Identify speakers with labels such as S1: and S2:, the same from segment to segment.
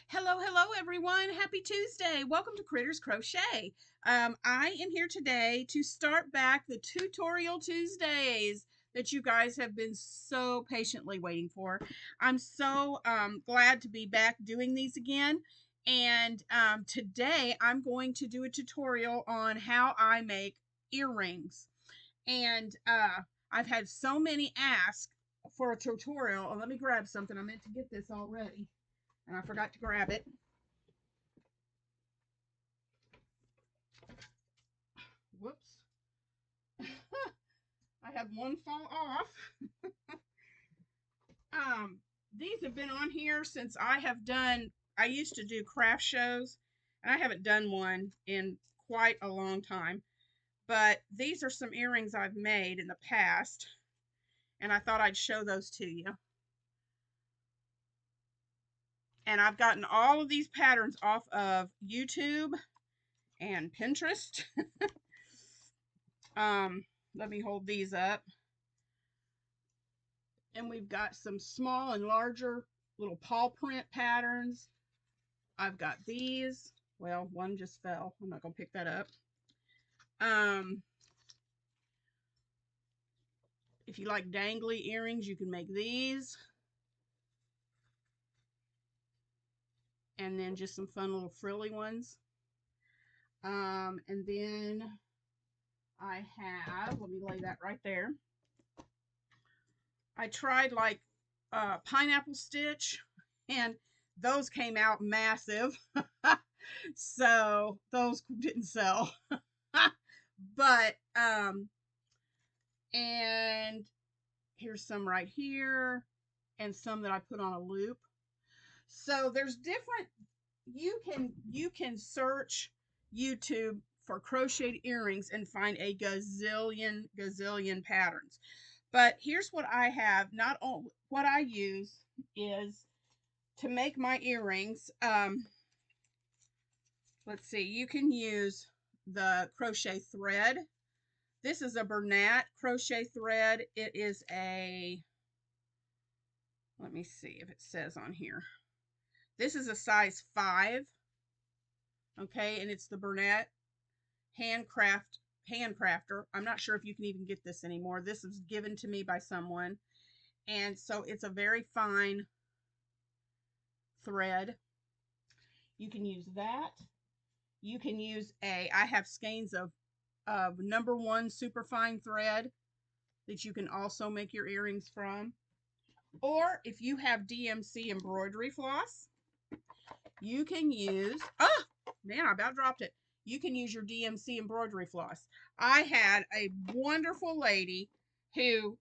S1: Hello, hello, everyone. Happy Tuesday. Welcome to Critters Crochet. I am here today to start back the Tutorial Tuesdays that you guys have been so patiently waiting for. I'm so glad to be back doing these again. And today I'm going to do a tutorial on how I make earrings. And I've had so many ask for a tutorial. Oh, let me grab something. I meant to get this already and I forgot to grab it. Whoops. I had one fall off. um, these have been on here since I used to do craft shows, and I haven't done one in quite a long time. But these are some earrings I've made in the past, and I thought I'd show those to you. And I've gotten all of these patterns off of YouTube and Pinterest. Let me hold these up. And we've got some small and larger little paw print patterns. I've got these. Well, one just fell. I'm not going to pick that up. If you like dangly earrings, you can make these. And then just some fun little frilly ones. And then I have, let me lay that right there. I tried like pineapple stitch, and those came out massive. So those didn't sell. But and here's some right here and some that I put on a loop. So there's different, you can search YouTube for crocheted earrings and find a gazillion patterns. But here's what I have. Not all what I use is to make my earrings. Let's see, you can use the crochet thread. This is a Bernat crochet thread. It is a, let me see if it says on here. This is a size 5. Okay, and it's the Bernat handcrafter. I'm not sure if you can even get this anymore. This was given to me by someone. And so it's a very fine thread. You can use that. You can use I have skeins of #1 superfine thread that you can also make your earrings from. Or if you have DMC embroidery floss, you can use, oh man, I about dropped it. You can use your DMC embroidery floss. I had a wonderful lady who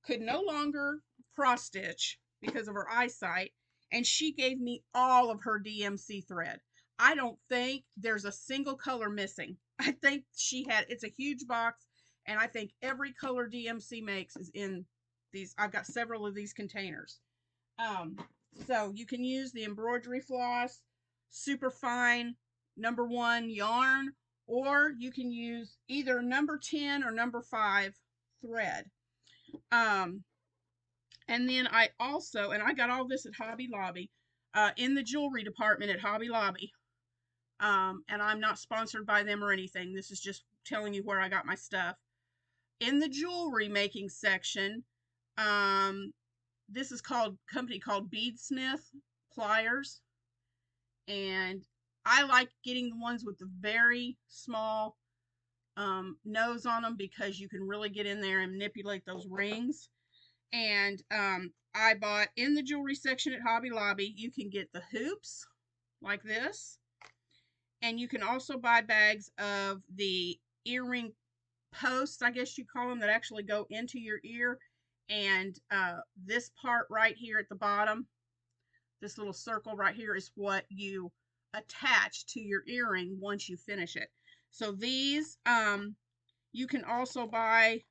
S1: could no longer cross stitch because of her eyesight, and she gave me all of her DMC thread. I don't think there's a single color missing. I think it's a huge box, and I think every color DMC makes is in these. I've got several of these containers. So you can use the embroidery floss, super fine #1 yarn, or you can use either #10 or #5 thread. And then I got all this at Hobby Lobby, in the jewelry department at Hobby Lobby. And I'm not sponsored by them or anything. This is just telling you where I got my stuff. In the jewelry making section, this is company called Beadsmith pliers. And I like getting the ones with the very small nose on them because you can really get in there and manipulate those rings. And I bought in the jewelry section at Hobby Lobby, you can get the hoops like this. And you can also buy bags of the earring posts, I guess you call them, that actually go into your ear. And this part right here at the bottom, this little circle right here, is what you attach to your earring once you finish it. So these, you can also buy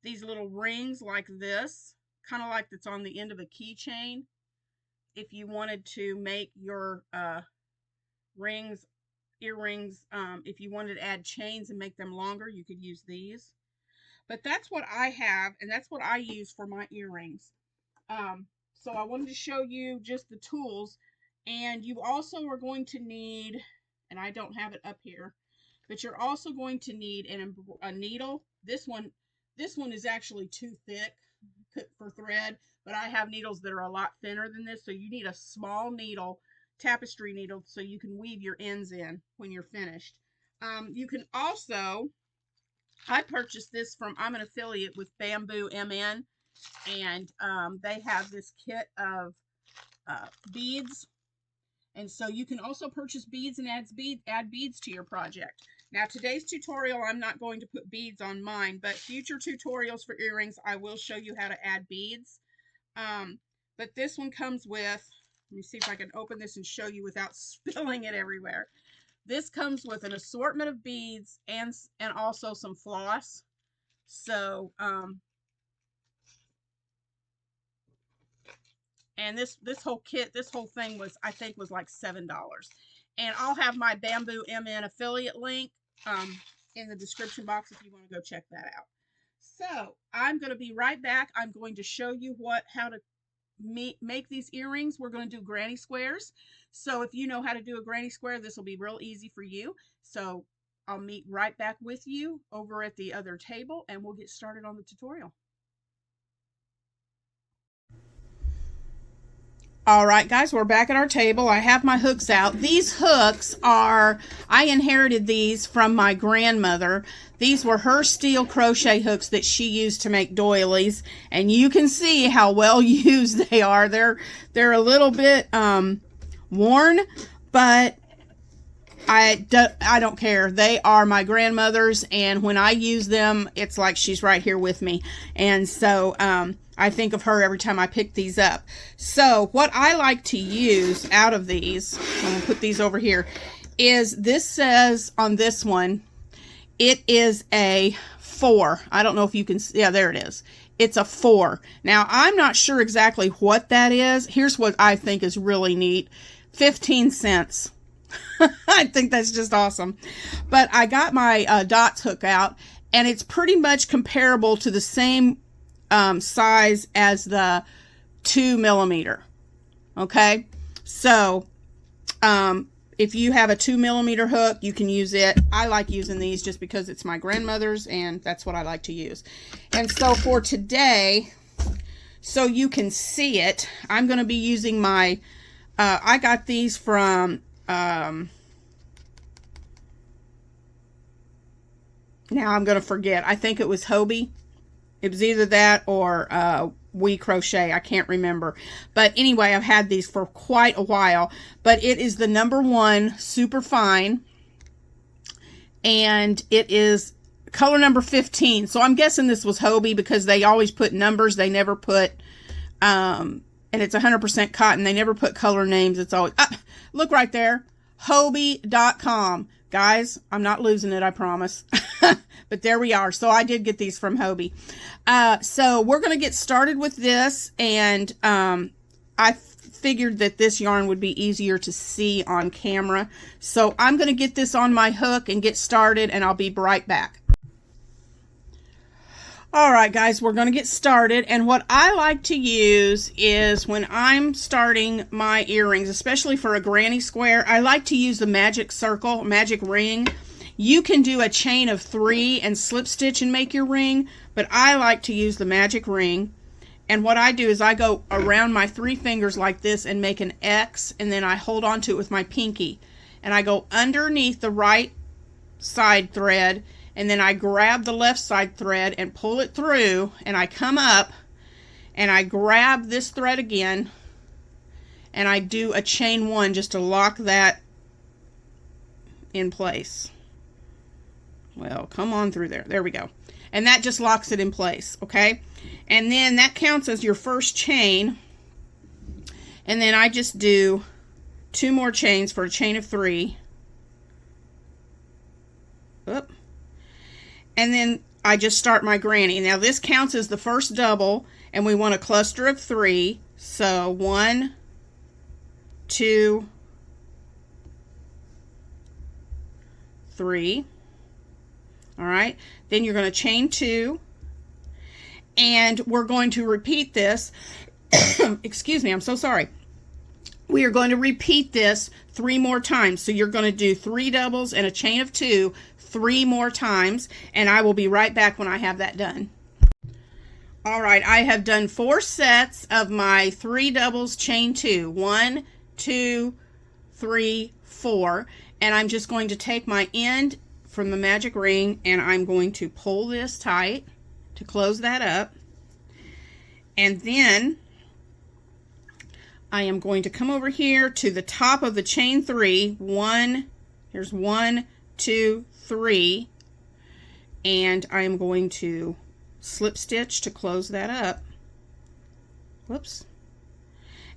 S1: these little rings like this, kind of like that's on the end of a keychain. If you wanted to make your earrings, if you wanted to add chains and make them longer, you could use these. But that's what I have, and that's what I use for my earrings. So I wanted to show you just the tools. And you also are going to need, and I don't have it up here, but you're also going to need a needle. This one is actually too thick for thread, but I have needles that are a lot thinner than this, so you need a small needle, tapestry needle, so you can weave your ends in when you're finished. You can also, I purchased this from, I'm an affiliate with Bamboo MN, and they have this kit of beads. And so you can also purchase beads and add beads to your project. Now, today's tutorial, I'm not going to put beads on mine, but future tutorials for earrings, I will show you how to add beads. But this one comes with, let me see if I can open this and show you without spilling it everywhere. This comes with an assortment of beads and also some floss. So, and this whole kit, this whole thing was, I think, was like $7. And I'll have my Bamboo MN affiliate link in the description box if you want to go check that out. So I'm going to be right back. I'm going to show you how to make these earrings. We're going to do granny squares. So if you know how to do a granny square, this will be real easy for you. So I'll meet right back with you over at the other table, and we'll get started on the tutorial. All right, guys, we're back at our table. I have my hooks out. These hooks are, I inherited these from my grandmother. These were her steel crochet hooks that she used to make doilies, and you can see how well used they are. They're a little bit worn, but I don't care. They are my grandmother's, and when I use them, it's like she's right here with me. And so I think of her every time I pick these up. So what I like to use out of these, I'm going to put these over here, is this says on this one, it is a 4. I don't know if you can see. Yeah, there it is. It's a 4. Now, I'm not sure exactly what that is. Here's what I think is really neat. 15 cents. I think that's just awesome. But I got my dots hook out, and it's pretty much comparable to the same size as the 2mm. Okay, so if you have a 2mm hook, you can use it. I like using these just because it's my grandmother's, and that's what I like to use. And so for today, so you can see it, I'm going to be using my I got these from now I'm going to forget. I think it was Hobie. It was either that or We Crochet. I can't remember. But anyway, I've had these for quite a while. But it is the #1 super fine. And it is color number 15. So I'm guessing this was Hobie because they always put numbers. They never put, and it's 100% cotton. They never put color names. It's always, look right there. Hobie.com. Guys, I'm not losing it, I promise. But there we are. So I did get these from Hobie. So we're going to get started with this. And I figured that this yarn would be easier to see on camera. So I'm going to get this on my hook and get started, and I'll be right back. All right, guys, we're going to get started. And what I like to use is when I'm starting my earrings, especially for a granny square, I like to use the magic circle, magic ring. You can do a chain of 3 and slip stitch and make your ring, but I like to use the magic ring. And what I do is I go around my 3 fingers like this and make an X, and then I hold on to it with my pinky. And I go underneath the right side thread, and then I grab the left side thread and pull it through, and I come up and I grab this thread again, and I do a chain 1 just to lock that in place. Well, come on through there. There we go. And that just locks it in place, okay? And then that counts as your first chain. And then I just do 2 more chains for a chain of 3. Oop. And then I just start my granny. Now this counts as the first double, and we want a cluster of 3. So 1, 2, 3. All right, then you're going to chain 2, and we're going to repeat this. Excuse me, I'm so sorry. we are going to repeat this 3 more times. So you're going to do 3 doubles and a chain of 2 3 more times, and I will be right back when I have that done. All right, I have done 4 sets of my 3 doubles, chain 2. 1, 2, 3, 4. And I'm just going to take my end from the magic ring and I'm going to pull this tight to close that up. And then I am going to come over here to the top of the chain 3. Here's 1, 2, 3. And I am going to slip stitch to close that up. Whoops.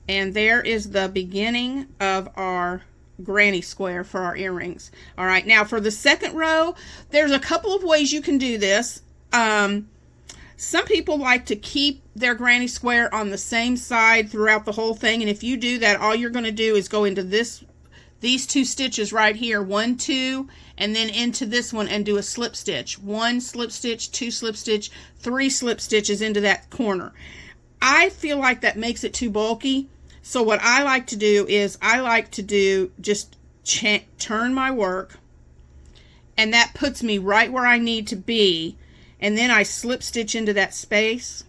S1: And there is the beginning of our granny square for our earrings. All right, now for the second row, there's a couple of ways you can do this. Some people like to keep their granny square on the same side throughout the whole thing, and if you do that, all you're going to do is go into these 2 stitches right here, 1, 2, and then into this one and do a slip stitch. 1 slip stitch, 2 slip stitch, 3 slip stitches into that corner. I feel like that makes it too bulky. So what I like to do is just turn my work, and that puts me right where I need to be, and then I slip stitch into that space.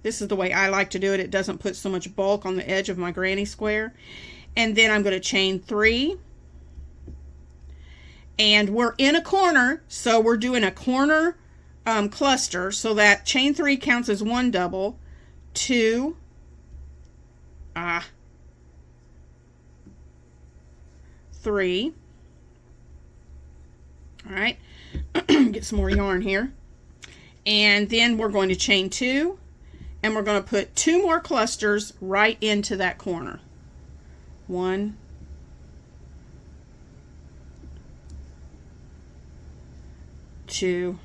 S1: This is the way I like to do it. It doesn't put so much bulk on the edge of my granny square. And then I'm going to chain 3, and we're in a corner, so we're doing a corner cluster, so that chain 3 counts as 1 double, 2, 3. All right, get some more yarn here, and then we're going to chain 2, and we're going to put 2 more clusters right into that corner. 1, 2,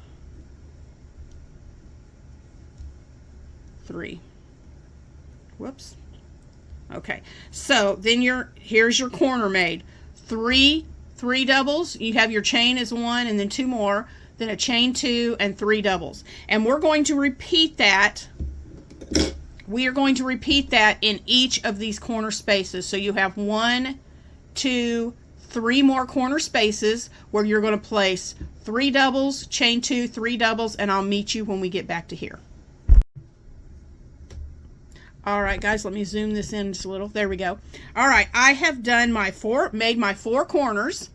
S1: 3. Whoops. Okay, so then here's your corner made. 3 doubles. You have your chain as 1 and then 2 more, then a chain 2 and 3 doubles. And we're going to repeat that. We are going to repeat that in each of these corner spaces. So you have 1, 2, 3 more corner spaces where you're going to place 3 doubles, chain 2, 3 doubles, and I'll meet you when we get back to here. All right, guys, let me zoom this in just a little. There we go. All right, I have done made my 4 corners,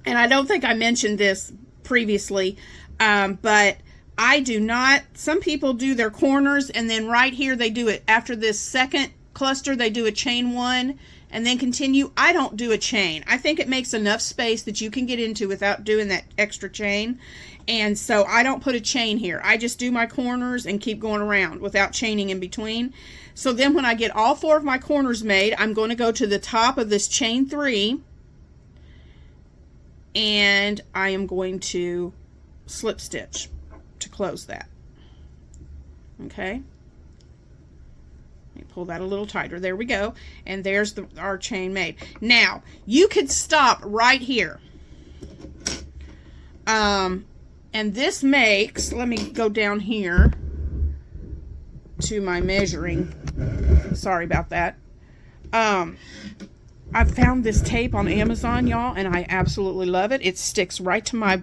S1: and I don't think I mentioned this previously, but I do not. Some people do their corners, and then right here they do it. After this second cluster, they do a chain 1 and then continue. I don't do a chain. I think it makes enough space that you can get into without doing that extra chain. And so I don't put a chain here. I just do my corners and keep going around without chaining in between. So then when I get all 4 of my corners made, I'm going to go to the top of this chain 3, and I am going to slip stitch to close that. Okay. Let me pull that a little tighter. There we go. And there's our chain made. Now, you could stop right here. And this makes, let me go down here to my measuring. Sorry about that. I found this tape on Amazon, y'all, and I absolutely love it. It sticks right to my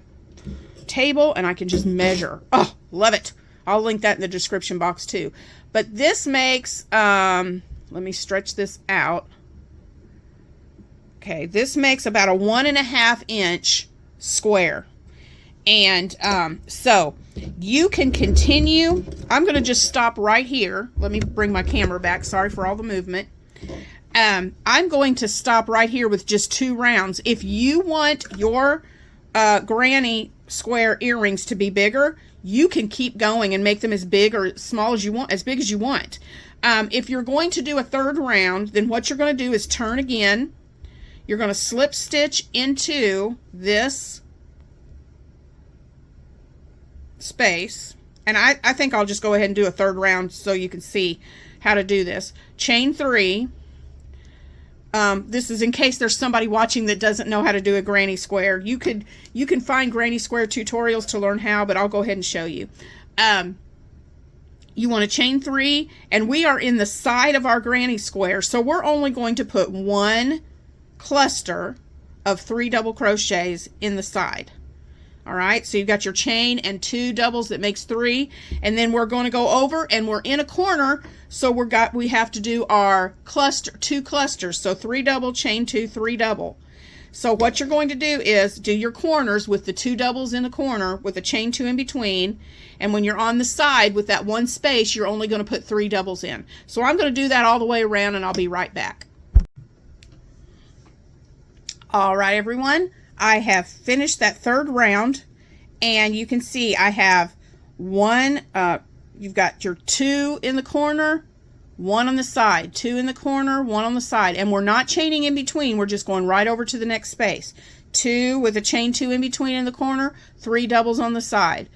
S1: table, and I can just measure. Oh, love it. I'll link that in the description box too. But this makes, let me stretch this out. Okay, this makes about a 1.5 inch square. And so you can continue. I'm going to just stop right here. Let me bring my camera back. Sorry for all the movement. I'm going to stop right here with just 2 rounds. If you want your granny square earrings to be bigger, you can keep going and make them as big or small as you want, as big as you want. If you're going to do a 3rd round, then what you're going to do is turn again. You're going to slip stitch into this space, and I think I'll just go ahead and do a 3rd round so you can see how to do this. Chain 3. This is in case there's somebody watching that doesn't know how to do a granny square. You can find granny square tutorials to learn how, but I'll go ahead and show you. you want to chain 3, and we are in the side of our granny square, so we're only going to put 1 cluster of 3 double crochets in the side. All right, so you've got your chain and 2 doubles that makes 3, and then we're going to go over and we're in a corner, so we have to do our 2 clusters, so 3 double, chain 2, 3 double. So what you're going to do is do your corners with the 2 doubles in the corner with a chain 2 in between, and when you're on the side with that 1 space, you're only going to put 3 doubles in. So I'm going to do that all the way around, and I'll be right back. All right, everyone, I have finished that 3rd round, and you can see I have 1, you've got your 2 in the corner, 1 on the side, 2 in the corner, 1 on the side, and we're not chaining in between, we're just going right over to the next space. 2 with a chain 2 in between in the corner, 3 doubles on the side,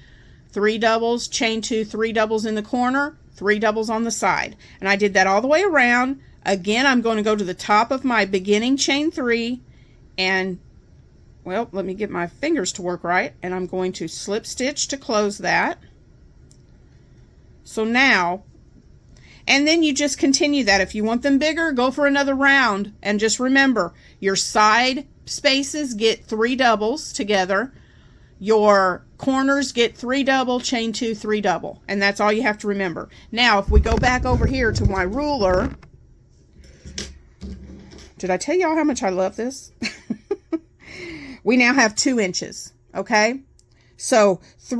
S1: 3 doubles, chain 2, 3 doubles in the corner, 3 doubles on the side, and I did that all the way around. Again, I'm going to go to the top of my beginning chain 3, and well, let me get my fingers to work right, and I'm going to slip stitch to close that. So now, and then you just continue that. If you want them bigger, go for another round, and just remember your side spaces get 3 doubles together, your corners get 3 double, chain 2, 3 double, and that's all you have to remember. Now if we go back over here to my ruler, did I tell y'all how much I love this? We now have 2 inches, okay? So 2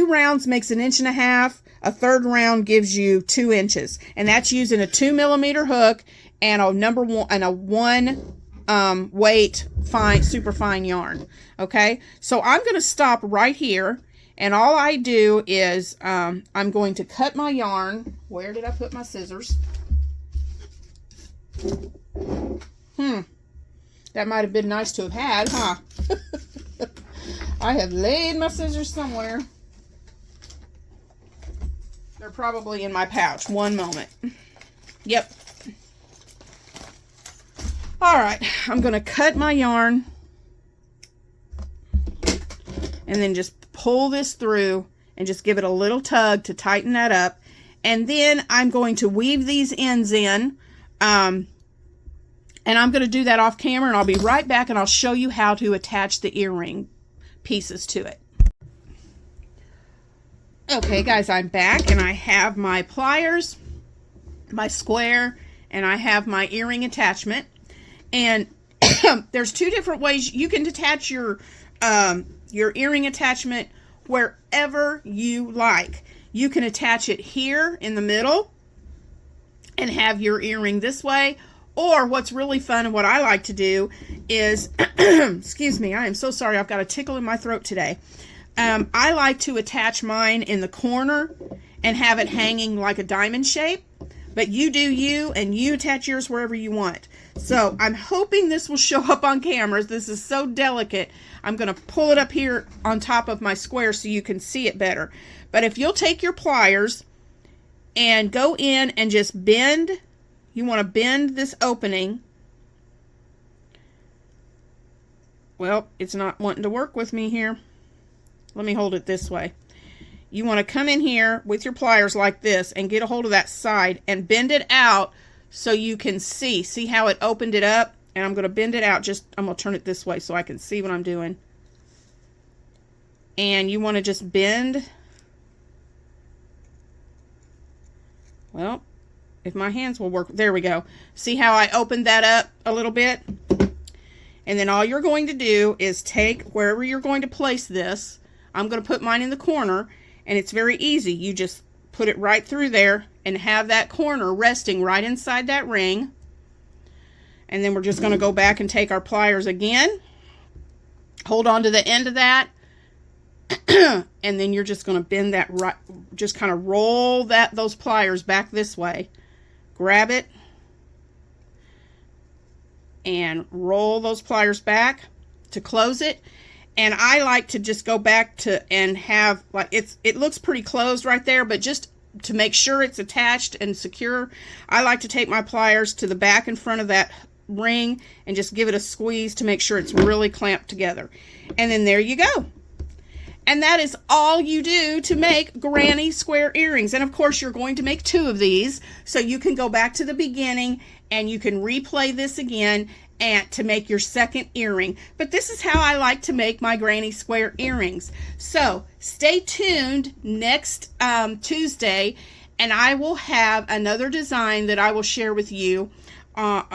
S1: rounds makes 1.5 inches. A 3rd round gives you 2 inches, and that's using a 2mm hook and a 1 weight super fine yarn. Okay, so I'm going to stop right here, and all I do is I'm going to cut my yarn. Where did I put my scissors? That might have been nice to have had, huh? I have laid my scissors somewhere. They're probably in my pouch. One moment. Yep. All right, I'm going to cut my yarn and then just pull this through and just give it a little tug to tighten that up. And then I'm going to weave these ends in. And I'm going to do that off camera, and I'll be right back, and I'll show you how to attach the earring pieces to it. Okay, guys, I'm back, and I have my pliers, my square, and I have my earring attachment. And there's 2 different ways you can attach your earring attachment wherever you like. You can attach it here in the middle and have your earring this way. Or what's really fun and what I like to do is, excuse me, I am so sorry, I've got a tickle in my throat today. I like to attach mine in the corner and have it hanging like a diamond shape. But you do you, and you attach yours wherever you want. So I'm hoping this will show up on cameras. This is so delicate. I'm going to pull it up here on top of my square so you can see it better. But if you'll take your pliers and go in and just bend. You want to bend this opening. Well, it's not wanting to work with me here. Let me hold it this way. You want to come in here with your pliers like this and get a hold of that side and bend it out so you can see. See how it opened it up? And I'm going to bend it out. I'm going to turn it this way so I can see what I'm doing. And you want to just bend. Well, if my hands will work, there we go. See how I opened that up a little bit? And then all you're going to do is take wherever you're going to place this. I'm going to put mine in the corner, and it's very easy. You just put it right through there and have that corner resting right inside that ring. And then we're just going to go back and take our pliers again. Hold on to the end of that. And then you're just going to bend that right, just kind of roll those pliers back this way. Grab it and roll those pliers back to close it. And I like to just go back to and have, like, it looks pretty closed right there, but just to make sure it's attached and secure, I like to take my pliers to the back and front of that ring and just give it a squeeze to make sure it's really clamped together. And then there you go. And that is all you do to make granny square earrings. And of course, you're going to make 2 of these, so you can go back to the beginning and you can replay this again and to make your second earring. But this is how I like to make my granny square earrings. So stay tuned next Tuesday, and I will have another design that I will share with you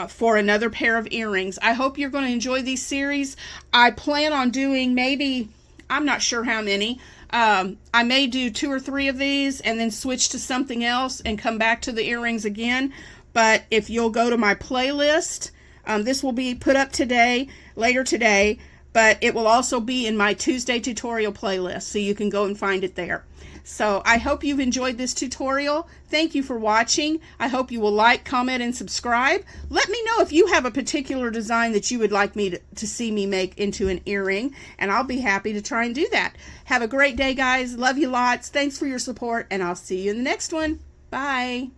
S1: for another pair of earrings. I hope you're going to enjoy these series. I plan on doing maybe, I'm not sure how many. I may do 2 or 3 of these and then switch to something else and come back to the earrings again. But if you'll go to my playlist, this will be put up later today, but it will also be in my Tuesday tutorial playlist, so you can go and find it there. So I hope you've enjoyed this tutorial. Thank you for watching. I hope you will like, comment, and subscribe. Let me know if you have a particular design that you would like me to see me make into an earring, and I'll be happy to try and do that. Have a great day, guys. Love you lots. Thanks for your support, and I'll see you in the next one. Bye.